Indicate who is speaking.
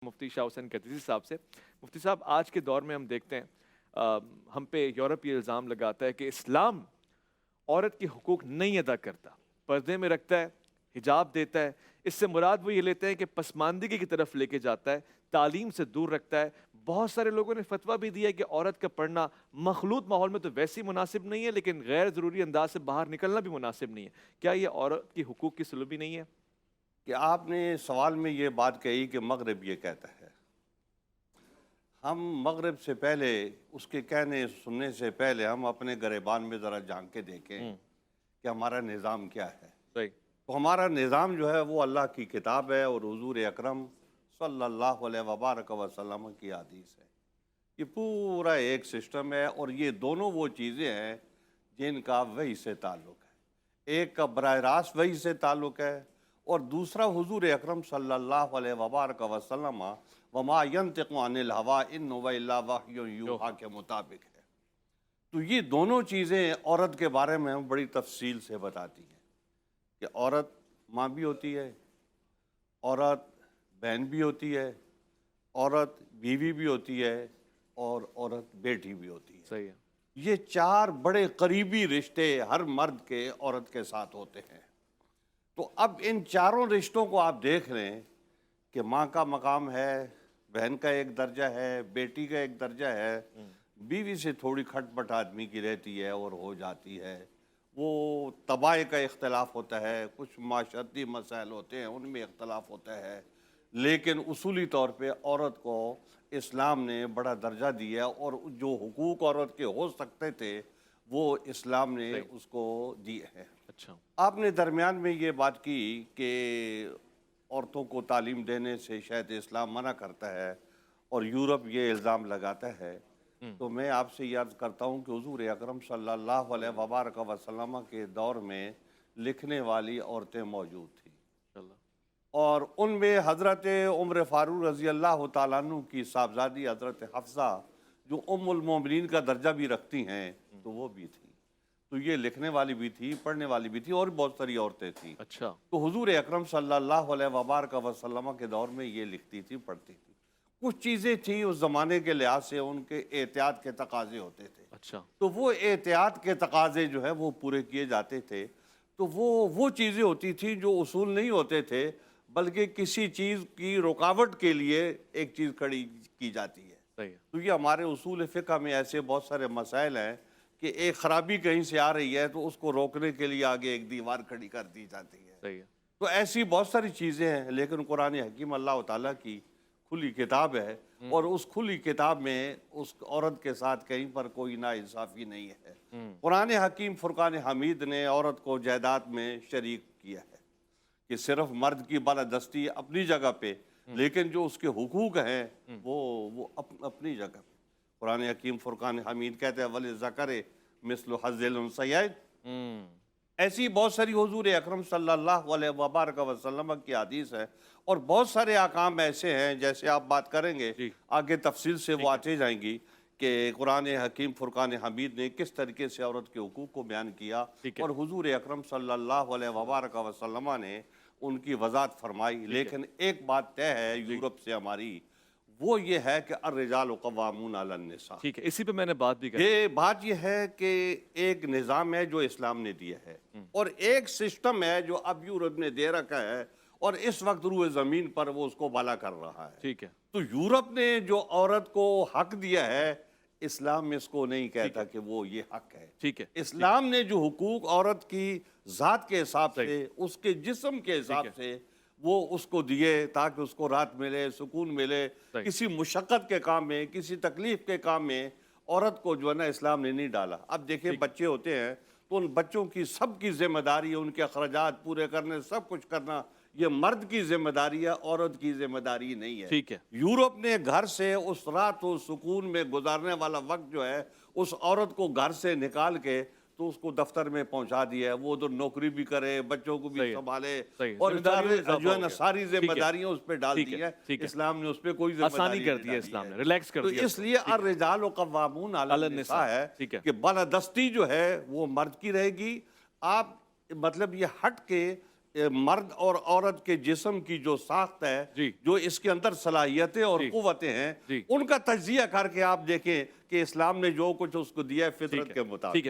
Speaker 1: مفتی شاہ حسین قدیسی صاحب سے۔ مفتی صاحب، آج کے دور میں ہم دیکھتے ہیں ہم پہ یورپ یہ الزام لگاتا ہے کہ اسلام عورت کے حقوق نہیں ادا کرتا، پردے میں رکھتا ہے، حجاب دیتا ہے۔ اس سے مراد وہ یہ لیتے ہیں کہ پسماندگی کی طرف لے کے جاتا ہے، تعلیم سے دور رکھتا ہے۔ بہت سارے لوگوں نے فتویٰ بھی دیا ہے کہ عورت کا پڑھنا مخلوط ماحول میں تو ویسے ہی مناسب نہیں ہے، لیکن غیر ضروری انداز سے باہر نکلنا بھی مناسب نہیں ہے۔ کیا یہ عورت کی حقوق کی سلوبی نہیں ہے؟
Speaker 2: کہ آپ نے سوال میں یہ بات کہی کہ مغرب یہ کہتا ہے، ہم مغرب سے پہلے اس کے کہنے سننے سے پہلے ہم اپنے گریبان میں ذرا جھانک کے دیکھیں کہ ہمارا نظام کیا ہے۔
Speaker 1: صحیح۔
Speaker 2: تو ہمارا نظام جو ہے وہ اللہ کی کتاب ہے اور حضور اکرم صلی اللہ علیہ وبارک وسلم کی حدیث ہے۔ یہ پورا ایک سسٹم ہے اور یہ دونوں وہ چیزیں ہیں جن کا وحی سے تعلق ہے۔ ایک کا براہ راست وحی سے تعلق ہے اور دوسرا حضور اکرم صلی اللہ علیہ وبارک وسلم وما ینطق عن الہوی ان هو الا وحی یوحی کے مطابق ہے۔ تو یہ دونوں چیزیں عورت کے بارے میں ہم بڑی تفصیل سے بتاتی ہیں کہ عورت ماں بھی ہوتی ہے، عورت بہن بھی ہوتی ہے، عورت بیوی بھی ہوتی ہے اور عورت بیٹی بھی ہوتی ہے۔
Speaker 1: صحیح ہے۔
Speaker 2: یہ چار بڑے قریبی رشتے ہر مرد کے عورت کے ساتھ ہوتے ہیں۔ تو اب ان چاروں رشتوں کو آپ دیکھ لیں کہ ماں کا مقام ہے، بہن کا ایک درجہ ہے، بیٹی کا ایک درجہ ہے، بیوی سے تھوڑی کھٹ پٹ آدمی کی رہتی ہے اور ہو جاتی ہے، وہ طباع کا اختلاف ہوتا ہے، کچھ معاشرتی مسائل ہوتے ہیں ان میں اختلاف ہوتا ہے، لیکن اصولی طور پہ عورت کو اسلام نے بڑا درجہ دیا اور جو حقوق عورت کے ہو سکتے تھے وہ اسلام نے اس کو دیے ہیں۔
Speaker 1: اچھا،
Speaker 2: آپ نے درمیان میں یہ بات کی کہ عورتوں کو تعلیم دینے سے شاید اسلام منع کرتا ہے اور یورپ یہ الزام لگاتا ہے، تو میں آپ سے یہ عرض کرتا ہوں کہ حضور اکرم صلی اللہ علیہ وبارک وسلم کے دور میں لکھنے والی عورتیں موجود تھیں اور ان میں حضرت عمر فاروق رضی اللہ تعالیٰ عنہ کی صاحبزادی حضرت حفصہ جو ام المومنین کا درجہ بھی رکھتی ہیں تو وہ بھی تھی۔ تو یہ لکھنے والی بھی تھی، پڑھنے والی بھی تھی اور بہت ساری عورتیں تھیں۔
Speaker 1: اچھا،
Speaker 2: تو حضور اکرم صلی اللہ علیہ وبارک وسلم کے دور میں یہ لکھتی تھی، پڑھتی تھی۔ کچھ چیزیں تھیں اس زمانے کے لحاظ سے ان کے احتیاط کے تقاضے ہوتے تھے،
Speaker 1: اچھا،
Speaker 2: تو وہ احتیاط کے تقاضے جو ہے وہ پورے کیے جاتے تھے۔ تو وہ چیزیں ہوتی تھیں جو اصول نہیں ہوتے تھے بلکہ کسی چیز کی رکاوٹ کے لیے ایک چیز کھڑی کی جاتی ہے۔
Speaker 1: صحیح ہے۔
Speaker 2: تو یہ ہمارے اصول فقہ میں ایسے بہت سارے مسائل ہیں کہ ایک خرابی کہیں سے آ رہی ہے تو اس کو روکنے کے لیے آگے ایک دیوار کھڑی کر دی جاتی ہے۔
Speaker 1: صحیح ہے۔
Speaker 2: تو ایسی بہت ساری چیزیں ہیں، لیکن قرآن حکیم اللہ تعالیٰ کی کھلی کتاب ہے اور اس کھلی کتاب میں اس عورت کے ساتھ کہیں پر کوئی ناانصافی نہیں ہے۔ قرآن حکیم فرقان حمید نے عورت کو جائیداد میں شریک کیا ہے کہ صرف مرد کی بالادستی اپنی جگہ پہ، لیکن جو اس کے حقوق ہیں وہ اپنی جگہ پہ۔ قرآن حکیم فرقان حمید کہتے ہیں وَلِلذَّكَرِ مِثْلُ حَظِّ الْأُنثَيَيْنِ۔ ایسی بہت ساری حضور اکرم صلی اللہ علیہ وبارک وسلم کی حدیث ہے اور بہت سارے احکام ایسے ہیں جیسے آپ بات کریں گے آگے تفصیل سے وہ آتے جائیں گی کہ قرآن حکیم فرقان حمید نے کس طریقے سے عورت کے حقوق کو بیان کیا اور حضور اکرم صلی اللہ علیہ وبارک وسلم نے ان کی وضاحت فرمائی۔ لیکن ایک بات طے ہے یورپ سے ہماری، وہ یہ ہے کہ الرجال قوامون علی النساء۔
Speaker 1: ٹھیک ہے، اسی پہ میں نے بات بھی کی۔
Speaker 2: یہ بات یہ ہے کہ ایک نظام ہے جو اسلام نے دیا ہے اور ایک سسٹم ہے جو اب یورپ نے دے رکھا ہے اور اس وقت روئے زمین پر وہ اس کو بالا کر رہا ہے۔
Speaker 1: ٹھیک ہے۔
Speaker 2: تو یورپ نے جو عورت کو حق دیا ہے، اسلام اس کو نہیں کہتا کہ وہ یہ حق ہے۔
Speaker 1: ٹھیک ہے۔
Speaker 2: اسلام نے جو حقوق عورت کی ذات کے حساب سے، اس کے جسم کے حساب سے وہ اس کو دیے تاکہ اس کو راحت ملے، سکون ملے، کسی مشقت کے کام میں، کسی تکلیف کے کام میں عورت کو جو ہے نا اسلام نے نہیں ڈالا۔ اب دیکھیں بچے ہوتے ہیں تو ان بچوں کی سب کی ذمہ داری، ان کے اخراجات پورے کرنے، سب کچھ کرنا یہ مرد کی ذمہ داری ہے، عورت کی ذمہ داری نہیں ہے۔
Speaker 1: ٹھیک ہے۔
Speaker 2: یورپ نے گھر سے اس رات و سکون میں گزارنے والا وقت جو ہے اس عورت کو گھر سے نکال کے تو اس کو دفتر میں پہنچا دیا ہے، وہ ادھر نوکری بھی کرے، بچوں کو بھی سنبھالے اور جو ہے نا ساری ذمہ داریاں اس پہ ڈال دی ہے۔ اسلام نے اس پہ کوئی ذمہ داری
Speaker 1: آسانی کر دی ہے، اسلام نے ریلیکس کر
Speaker 2: تو
Speaker 1: دیا۔
Speaker 2: اس لیے الرجال قوامون علی النساء ہے کہ بالادستی جو ہے وہ مرد کی رہے گی۔ آپ مطلب یہ ہٹ کے مرد اور عورت کے جسم کی جو ساخت ہے،
Speaker 1: جی
Speaker 2: جو اس کے اندر صلاحیتیں اور
Speaker 1: جی
Speaker 2: قوتیں ہیں،
Speaker 1: جی
Speaker 2: ان کا تجزیہ کر کے آپ دیکھیں کہ اسلام نے جو کچھ اس کو دیا ہے
Speaker 1: ٹھیک
Speaker 2: فطرت
Speaker 1: ہے
Speaker 2: کے مطابق۔
Speaker 1: ٹھیک ہے